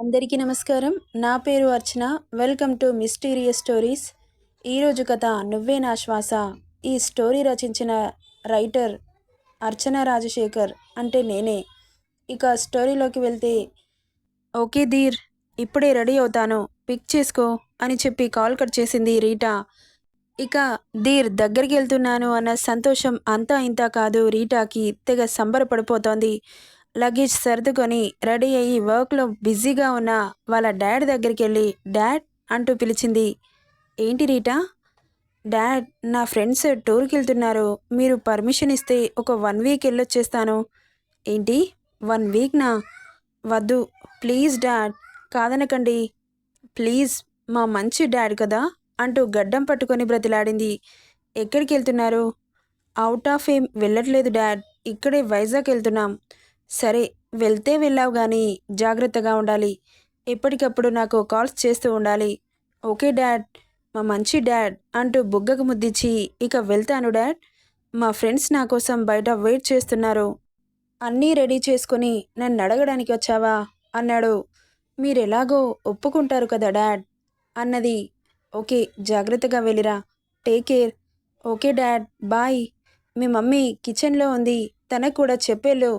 అందరికీ నమస్కారం. నా పేరు Archana. Welcome to mysterious stories. ఈరోజు కథ నువ్వే నా శ్వాస. ఈ స్టోరీ రచించిన రైటర్ అర్చన రాజశేఖర్ అంటే నేనే. ఇక స్టోరీలోకి వెళ్తే, ఓకే ధీర్, ఇప్పుడే రెడీ అవుతాను, పిక్ చేసుకో అని చెప్పి కాల్ కట్ చేసింది రీటా. ఇక ధీర్ దగ్గరికి వెళ్తున్నాను అన్న సంతోషం అంతా ఇంతా కాదు, రీటాకి తెగ సంబరపడిపోతోంది. లగేజ్ సర్దుకొని రెడీ అయ్యి వర్క్లో బిజీగా ఉన్న వాళ్ళ డాడ్ దగ్గరికి వెళ్ళి డాడ్ అంటూ పిలిచింది. ఏంటి రీటా? డాడ్, నా ఫ్రెండ్స్ టూర్కి వెళ్తున్నారు, మీరు పర్మిషన్ ఇస్తే ఒక 1 వీక్ వెళ్ళొచ్చేస్తాను. ఏంటి 1 వీక్నా? వద్దు ప్లీజ్ డాడ్, కాదనకండి ప్లీజ్, మా మంచి డాడ్ కదా అంటూ గడ్డం పట్టుకొని బ్రతిలాడింది. ఎక్కడికి వెళ్తున్నారు? అవుట్ ఆఫ్ ఏం వెళ్ళట్లేదు డాడ్, ఇక్కడే వైజాగ్ వెళ్తున్నాం. సరే, వెళ్తే వెళ్ళావు కానీ జాగ్రత్తగా ఉండాలి, ఎప్పటికప్పుడు నాకు కాల్స్ చేస్తూ ఉండాలి. ఓకే డాడ్, మా మంచి డాడ్ అంటూ బుగ్గకు ముద్దిచ్చి ఇక వెళ్తాను డాడ్, మా ఫ్రెండ్స్ నా కోసం బయట వెయిట్ చేస్తున్నారు. అన్నీ రెడీ చేసుకొని నన్ను అడగడానికి వచ్చావా అన్నాడు. మీరెలాగో ఒప్పుకుంటారు కదా డాడ్ అన్నది. ఓకే, జాగ్రత్తగా వెళ్ళిరా, take care. Okay dad, bye. మీ మమ్మీ కిచెన్లో ఉంది, తనకు కూడా చెప్పేళ్ళు.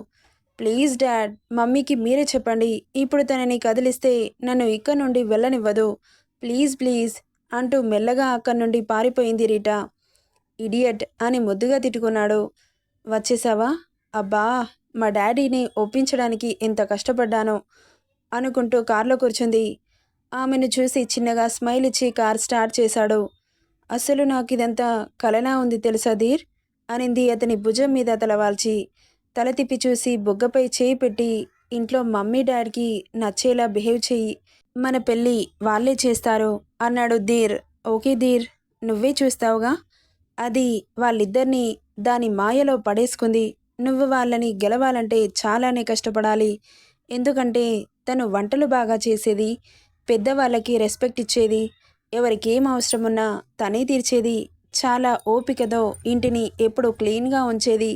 ప్లీజ్ డాడ్, మమ్మీకి మీరే చెప్పండి, ఇప్పుడు తనని కదిలిస్తే నన్ను ఇక్కడ నుండి వెళ్ళనివ్వదు, ప్లీజ్ ప్లీజ్ అంటూ మెల్లగా అక్కడి నుండి పారిపోయింది రీటా. ఇడియట్ అని ముద్దుగా తిట్టుకున్నాడు. వచ్చేసావా? అబ్బా, మా డాడీని ఒప్పించడానికి ఎంత కష్టపడ్డానో అనుకుంటూ కార్లో కూర్చుంది. ఆమెను చూసి చిన్నగా స్మైల్ ఇచ్చి కార్ స్టార్ట్ చేశాడు. అసలు నాకు ఇదంతా కలలా ఉంది తెలుసా ధీర్ అనింది అతని భుజం మీద తలవాల్చి. తల తిప్పి చూసి బుగ్గపై చేయి పెట్టి, ఇంట్లో మమ్మీ డాడీకి నచ్చేలా బిహేవ్ చెయ్యి, మన పెళ్ళి వాళ్ళే చేస్తారు అన్నాడు ధీర్. ఓకే ధీర్, నువ్వే చూస్తావుగా. అది వాళ్ళిద్దరినీ దాని మాయలో పడేసుకుంది. నువ్వు వాళ్ళని గెలవాలంటే చాలానే కష్టపడాలి. ఎందుకంటే తను వంటలు బాగా చేసేది, పెద్దవాళ్ళకి రెస్పెక్ట్ ఇచ్చేది, ఎవరికేం అవసరమున్నా తనే తీర్చేది, చాలా ఓపికతో ఇంటిని ఎప్పుడు క్లీన్గా ఉంచేది,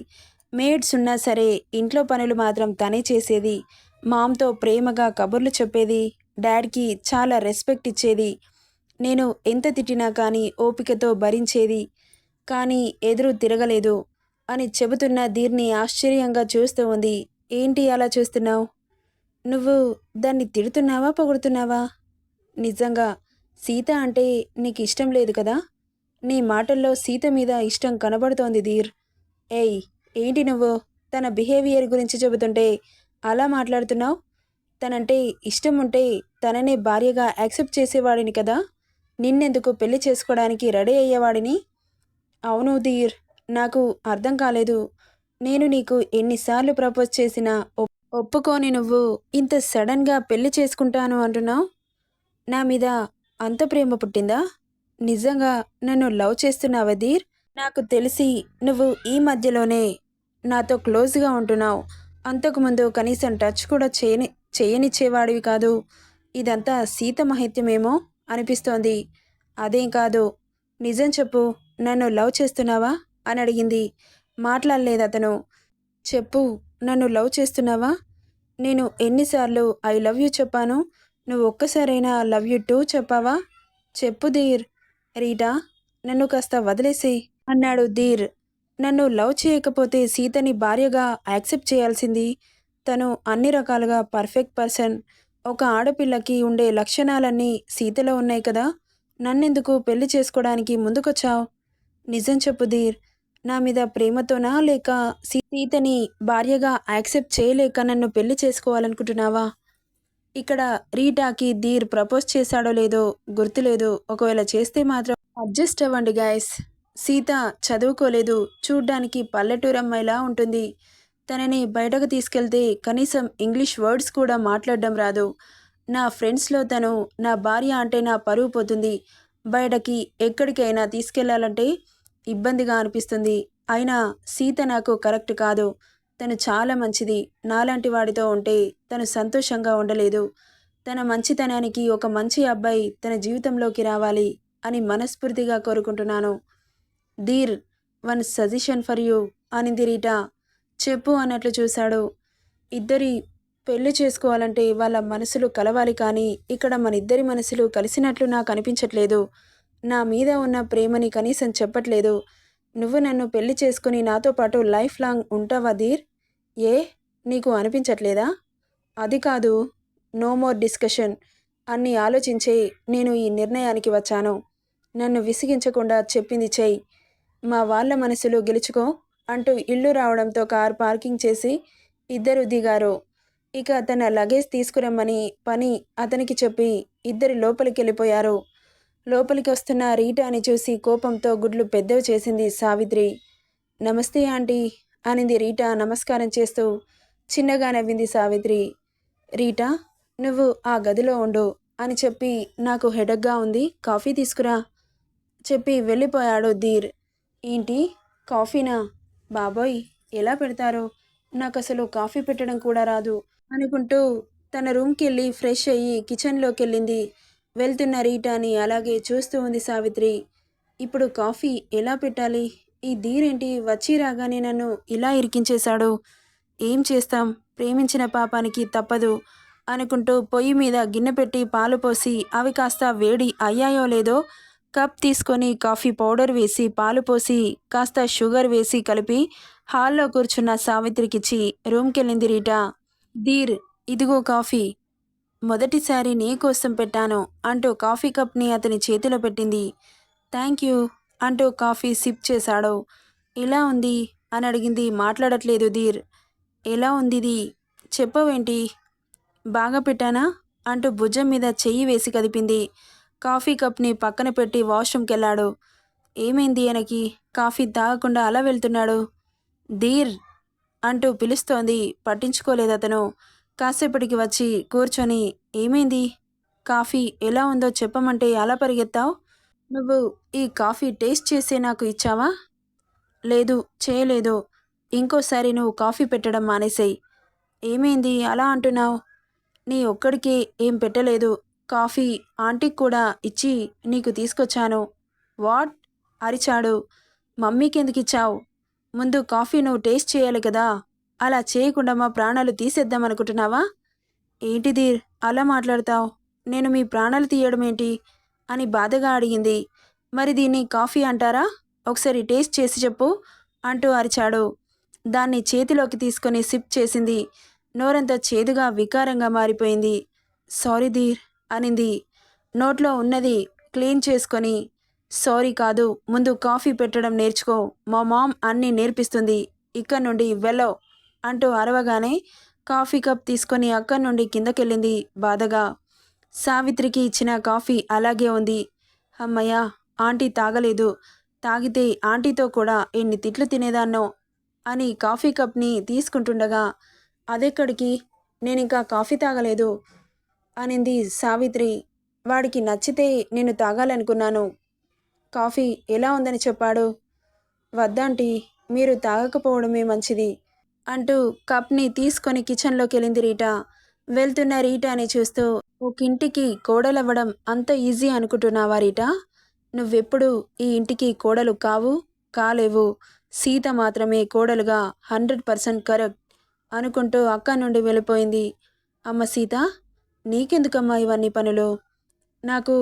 మేడ్స్ ఉన్నా సరే ఇంట్లో పనులు మాత్రం తనే చేసేది, మామ్తో ప్రేమగా కబుర్లు చెప్పేది, డాడ్కి చాలా రెస్పెక్ట్ ఇచ్చేది, నేను ఎంత తిట్టినా కానీ ఓపికతో భరించేది, కానీ ఎదురు తిరగలేదు అని చెబుతున్న ధీర్ని ఆశ్చర్యంగా చూస్తూ ఉంది. ఏంటి అలా చూస్తున్నావు? నువ్వు దాన్ని తిడుతున్నావా, పొగుడుతున్నావా? నిజంగా సీత అంటే నీకు ఇష్టం లేదు కదా? నీ మాటల్లో సీత మీద ఇష్టం కనబడుతోంది ధీర్. ఏయ్, ఏంటి నువ్వు తన బిహేవియర్ గురించి చెబుతుంటే అలా మాట్లాడుతున్నావు? తనంటే ఇష్టం ఉంటే తననే భార్యగా యాక్సెప్ట్ చేసేవాడిని కదా, నిన్నెందుకు పెళ్లి చేసుకోవడానికి రెడీ అయ్యేవాడిని. అవును ధీర్, నాకు అర్థం కాలేదు. నేను నీకు ఎన్నిసార్లు ప్రపోజ్ చేసినా ఒప్పుకోని నువ్వు ఇంత సడన్గా పెళ్లి చేసుకుంటాను అంటున్నావు. నా మీద అంత ప్రేమ పుట్టిందా? నిజంగా నన్ను లవ్ చేస్తున్నావా ధీర్? నాకు తెలిసి నువ్వు ఈ మధ్యలోనే నాతో క్లోజ్గా ఉంటున్నావు. అంతకుముందు కనీసం టచ్ కూడా చేయనిచ్చేవాడివి కాదు. ఇదంతా సీత మహిత్యమేమో అనిపిస్తోంది. అదేం కాదు, నిజం చెప్పు, నన్ను లవ్ చేస్తున్నావా అని అడిగింది. మాట్లాడలేదు అతను. చెప్పు, నన్ను లవ్ చేస్తున్నావా? నేను ఎన్నిసార్లు ఐ లవ్ యూ చెప్పాను? నువ్వు ఒక్కసారైనా లవ్ యూ టూ చెప్పావా? చెప్పు ధీర్. రీటా, నన్ను కాస్త వదిలేసి అన్నాడు ధీర్. నన్ను లవ్ చేయకపోతే సీతని భార్యగా యాక్సెప్ట్ చేయాల్సింది. తను అన్ని రకాలుగా పర్ఫెక్ట్ పర్సన్. ఒక ఆడపిల్లకి ఉండే లక్షణాలన్నీ సీతలో ఉన్నాయి కదా, నన్నెందుకు పెళ్లి చేసుకోవడానికి ముందుకొచ్చావు? నిజం చెప్పు ధీర్, నా మీద ప్రేమతోనా లేక సీతని భార్యగా యాక్సెప్ట్ చేయలేక నన్ను పెళ్లి చేసుకోవాలనుకుంటున్నావా? ఇక్కడ రీటాకి ధీర్ ప్రపోజ్ చేశాడో లేదో గుర్తులేదు. ఒకవేళ చేస్తే మాత్రం అడ్జస్ట్ అవ్వండి గైస్. సీత చదువుకోలేదు, చూడ్డానికి పల్లెటూరు అమ్మాయిలా ఉంటుంది. తనని బయటకు తీసుకెళ్తే కనీసం ఇంగ్లీష్ వర్డ్స్ కూడా మాట్లాడడం రాదు. నా ఫ్రెండ్స్లో తను నా భార్య అంటే నా పరువు పోతుంది. బయటకి ఎక్కడికైనా తీసుకెళ్లాలంటే ఇబ్బందిగా అనిపిస్తుంది. అయినా సీత నాకు కరెక్ట్ కాదు. తను చాలా మంచిది. నాలాంటి వాడితో ఉంటే తను సంతోషంగా ఉండలేదు. తన మంచితనానికి ఒక మంచి అబ్బాయి తన జీవితంలోకి రావాలి అని మనస్ఫూర్తిగా కోరుకుంటున్నాను. Dhir, one suggestion for you అనింది రీటా. చెప్పు అన్నట్లు చూశాడు. ఇద్దరి పెళ్లి చేసుకోవాలంటే వాళ్ళ మనసులు కలవాలి కానీ ఇక్కడ మన ఇద్దరి మనసులు కలిసినట్లు నాకు అనిపించట్లేదు. నా మీద ఉన్న ప్రేమని కనీసం చెప్పట్లేదు. నువ్వు నన్ను పెళ్లి చేసుకుని నాతో పాటు లైఫ్ లాంగ్ ఉంటావా ధీర్? ఏ నీకు అనిపించట్లేదా? అది కాదు. No more discussion. అన్ని ఆలోచించే నేను ఈ నిర్ణయానికి వచ్చాను. నన్ను విసిగించకుండా చెప్పింది చెయ్యి. మా వాళ్ళ మనసులు గెలుచుకో అంటూ ఇల్లు రావడంతో కార్ పార్కింగ్ చేసి ఇద్దరు దిగారు. ఇక తన లగేజ్ తీసుకురమ్మని పని అతనికి చెప్పి ఇద్దరు లోపలికి వెళ్ళిపోయారు. లోపలికి వస్తున్న రీటాని చూసి కోపంతో గుడ్లు పెద్దవి చేసింది సావిత్రి. నమస్తే ఆంటీ అనింది రీటా నమస్కారం చేస్తూ. చిన్నగా నవ్వింది సావిత్రి. రీటా, నువ్వు ఆ గదిలో ఉండు అని చెప్పి నాకు హెడక్గా ఉంది, కాఫీ తీసుకురా చెప్పి వెళ్ళిపోయాడు ధీర్. ఏంటి, కాఫీనా? బాబోయ్, ఎలా పెడతారో, నాకు అసలు కాఫీ పెట్టడం కూడా రాదు అనుకుంటూ తన రూమ్కి వెళ్ళి ఫ్రెష్ అయ్యి కిచెన్లోకి వెళ్ళింది. వెళ్తున్న రీటాని అలాగే చూస్తూ ఉంది సావిత్రి. ఇప్పుడు కాఫీ ఎలా పెట్టాలి? ఈ ధీరేంటి వచ్చి రాగానే నన్ను ఇలా ఇరికించేశాడు. ఏం చేస్తాం, ప్రేమించిన పాపానికి తప్పదు అనుకుంటూ పొయ్యి మీద గిన్నె పెట్టి పాలు పోసి అవి కాస్త వేడి అయ్యాయో లేదో కప్ తీసుకొని కాఫీ పౌడర్ వేసి పాలు పోసి కాస్త షుగర్ వేసి కలిపి హాల్లో కూర్చున్న సావిత్రికిచ్చి రూమ్కెళ్ళింది రీటా. ధీర్, ఇదిగో కాఫీ. మొదటిసారి నీ కోసం పెట్టాను అంటూ కాఫీ కప్ని అతని చేతిలో పెట్టింది. థ్యాంక్ యూ అంటూ కాఫీ సిప్ చేశాడు. ఎలా ఉంది అని అడిగింది. మాట్లాడట్లేదు ధీర్. ఎలా ఉందిది చెప్పవేంటి? బాగా పెట్టానా అంటూ భుజం మీద చెయ్యి వేసి కదిపింది. కాఫీ కప్ని పక్కన పెట్టి వాష్రూమ్కి వెళ్ళాడు. ఏమైంది ఆయనకి? కాఫీ తాగకుండా అలా వెళ్తున్నాడు. ధీర్ అంటూ పిలుస్తోంది. పట్టించుకోలేదు అతను. కాసేపటికి వచ్చి కూర్చొని ఏమైంది, కాఫీ ఎలా ఉందో చెప్పమంటే అలా పరిగెత్తావు? నువ్వు ఈ కాఫీ టేస్ట్ చేసే నాకు ఇచ్చావా? లేదు, చేయలేదు. ఇంకోసారి నువ్వు కాఫీ పెట్టడం మానేసేయి. ఏమైంది అలా అంటున్నావు? నీ ఒక్కడికే ఏం పెట్టలేదు, కాఫీ ఆంటీకి కూడా ఇచ్చి నీకు తీసుకొచ్చాను. వాట్ అరిచాడు. మమ్మీకి ఎందుకు ఇచ్చావు? ముందు కాఫీ నువ్వు టేస్ట్ చేయాలి కదా. అలా చేయకుండా మా ప్రాణాలు తీసేద్దామనుకుంటున్నావా? ఏంటిది అలా మాట్లాడతావు? నేను మీ ప్రాణాలు తీయడం ఏంటి అని బాధగా అడిగింది. మరి దీన్ని కాఫీ అంటారా? ఒకసారి టేస్ట్ చేసి చెప్పు అంటూ అరిచాడు. దాన్ని చేతిలోకి తీసుకొని సిప్ చేసింది. నోరంతా చేదుగా వికారంగా మారిపోయింది. సారీ ధీర్ అనింది. నోట్లో ఉన్నది క్లీన్ చేసుకొని. సారీ కాదు, ముందు కాఫీ పెట్టడం నేర్చుకో. మా మామ్ అన్నీ నేర్పిస్తుంది. ఇక్కడ నుండి వెళ్ళో అంటూ అరవగానే కాఫీ కప్ తీసుకొని అక్కడి నుండి కిందకెళ్ళింది బాధగా. సావిత్రికి ఇచ్చిన కాఫీ అలాగే ఉంది. అమ్మయ్య, ఆంటీ తాగలేదు. తాగితే ఆంటీతో కూడా ఎన్ని తిట్లు తినేదాన్నో అని కాఫీ కప్ని తీసుకుంటుండగా అదెక్కడికి, నేనింకా కాఫీ తాగలేదు అనింది సావిత్రి. వాడికి నచ్చితే నేను తాగాలనుకున్నాను. కాఫీ ఎలా ఉందని చెప్పాడు. వద్దాంటీ, మీరు తాగకపోవడమే మంచిది అంటూ కప్ని తీసుకొని కిచెన్లోకి వెళ్ళింది రీటా. వెళ్తున్న రీటాని చూస్తూ, ఒకింటికి కోడలవ్వడం అంత ఈజీ అనుకుంటున్నావా రీటా? నువ్వెప్పుడు ఈ ఇంటికి కోడలు కాలేవు. సీత మాత్రమే కోడలుగా 100% కరెక్ట్ అనుకుంటూ అక్క నుండి వెళ్ళిపోయింది. అమ్మ సీత, నీకెందుకమ్మా ఇవన్నీ పనులు? నాకు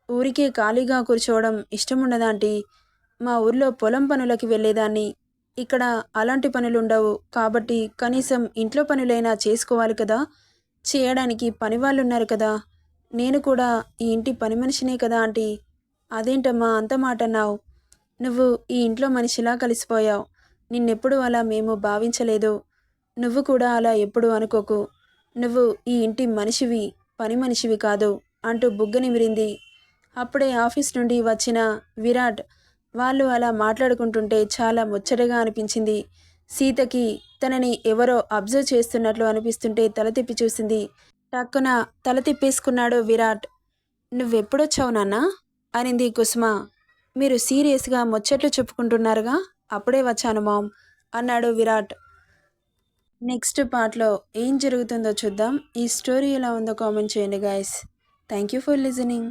ఊరికే ఖాళీగా కూర్చోవడం ఇష్టముండదాంటీ. మా ఊర్లో పొలం పనులకి వెళ్ళేదాన్ని. ఇక్కడ అలాంటి పనులుండవు కాబట్టి కనీసం ఇంట్లో పనులైనా చేసుకోవాలి కదా. చేయడానికి పనివాళ్ళున్నారు కదా. నేను కూడా ఈ ఇంటి పని మనిషినే కదా ఆంటీ. అదేంటమ్మా అంత మాట అన్నావు? నువ్వు ఈ ఇంట్లో మనిషిలా కలిసిపోయావు. నిన్నెప్పుడు అలా మేము భావించలేదు. నువ్వు కూడా అలా ఎప్పుడు అనుకోకు. నువ్వు ఈ ఇంటి మనిషివి, పని మనిషివి కాదు అంటూ బుగ్గ నిమిరింది. అప్పుడే ఆఫీస్ నుండి వచ్చిన విరాట్ వాళ్ళు అలా మాట్లాడుకుంటుంటే చాలా ముచ్చటగా అనిపించింది. సీతకి తనని ఎవరో అబ్జర్వ్ చేస్తున్నట్లు అనిపిస్తుంటే తల తిప్పి చూసింది. టక్కున తల తిప్పేసుకున్నాడు విరాట్. నువ్వెప్పుడొచ్చావు నాన్నా అనింది కుసుమ. మీరు సీరియస్గా ముచ్చట్లు చెప్పుకుంటున్నారుగా, అప్పుడే వచ్చాను మామ్ అన్నాడు విరాట్. నెక్స్ట్ పార్ట్లో ఏం జరుగుతుందో చూద్దాం. ఈ స్టోరీ ఎలా ఉందో కామెంట్ చేయండి guys. Thank you for listening.